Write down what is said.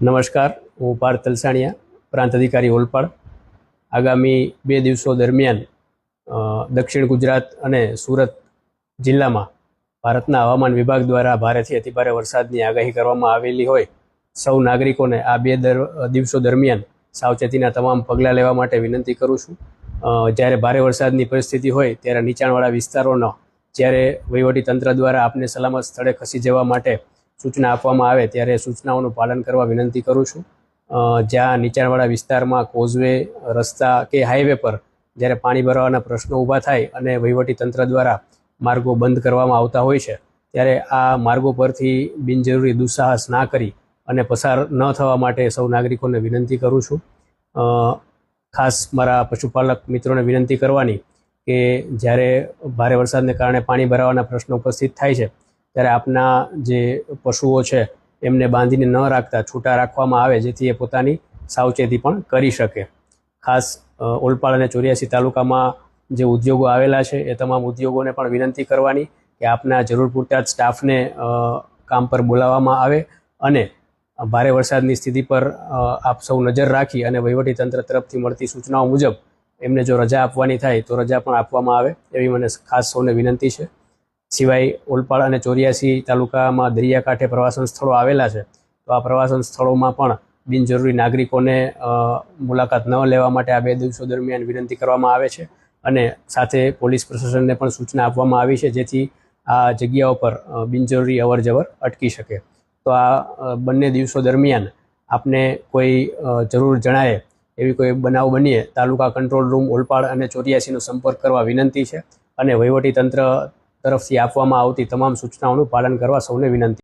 નમસ્કાર, હું પાર્થ તલસાણિયા, પ્રાંત અધિકારી ઓલપાડ. આગામી 2 દિવસો દરમિયાન દક્ષિણ ગુજરાત અને સુરત જિલ્લામાં ભારતના હવામાન વિભાગ દ્વારા ભારેથી અતિભારે વરસાદની આગાહી કરવામાં આવેલી હોય સૌ નાગરિકોને આ 2 દિવસો દરમિયાન સાવચેતીના તમામ પગલાં લેવા માટે વિનંતી કરું છું. જ્યારે ભારે વરસાદની પરિસ્થિતિ હોય ત્યારે નીચાણવાળા વિસ્તારોનો જ્યારે વહીવટીતંત્ર દ્વારા આપને સલામત સ્થળે ખસી જવા માટે સૂચના આપવામાં આવે ત્યારે સૂચનાઓનું પાલન કરવા વિનંતી કરું છું. જ્યાં નીચાણવાળા વિસ્તારમાં કોઝવે, રસ્તા કે હાઈવે પર જ્યારે પાણી ભરાવાના પ્રશ્નો ઊભા થાય અને વહીવટીતંત્ર દ્વારા માર્ગો બંધ કરવામાં આવતા હોય છે ત્યારે આ માર્ગો પરથી બિનજરૂરી દુસ્સાહસ ના કરી અને પસાર ન થવા માટે સૌ નાગરિકોને વિનંતી કરું છું. ખાસ મારા પશુપાલક મિત્રોને વિનંતી કરવાની કે જ્યારે ભારે વરસાદને કારણે પાણી ભરાવાના પ્રશ્નો ઉપસ્થિત થાય છે ત્યારે આપના જે પશુઓ છે એમને બાંધીને ન રાખતા છૂટા રાખવામાં આવે જેથી એ પોતાની સાવચેતી પણ કરી શકે. ખાસ ઓલપાડ અને 84 તાલુકામાં જે ઉદ્યોગો આવેલા છે એ તમામ ઉદ્યોગોને પણ વિનંતી કરવાની કે આપના જરૂર પૂરતા જ સ્ટાફને કામ પર બોલાવવામાં આવે અને ભારે વરસાદની સ્થિતિ પર આપ સૌ નજર રાખી અને વહીવટીતંત્ર તરફથી મળતી સૂચનાઓ મુજબ એમને જો રજા આપવાની થાય તો રજા પણ આપવામાં આવે એવી મને ખાસ સૌને વિનંતી છે. સિવાય ઓલપાડ અને 84 તાલુકામાં દરિયાકાંઠે પ્રવાસન સ્થળો આવેલા છે તો આ પ્રવાસન સ્થળોમાં પણ બિનજરૂરી નાગરિકોને મુલાકાત ન લેવા માટે આ 2 દિવસો દરમિયાન વિનંતી કરવામાં આવે છે અને સાથે પોલીસ પ્રશાસનને પણ સૂચના આપવામાં આવી છે જેથી આ જગ્યાઓ પર બિનજરૂરી અવરજવર અટકી શકે. તો આ બંને દિવસો દરમિયાન આપને કોઈ જરૂર જણાય એવી કોઈ બનાવ બનીએ તાલુકા કંટ્રોલ રૂમ ઓલપાડ અને 84નો સંપર્ક કરવા વિનંતી છે અને વહીવટીતંત્ર તરફથી આપવામાં આવતી તમામ સૂચનાઓનું પાલન કરવા સૌને વિનંતી.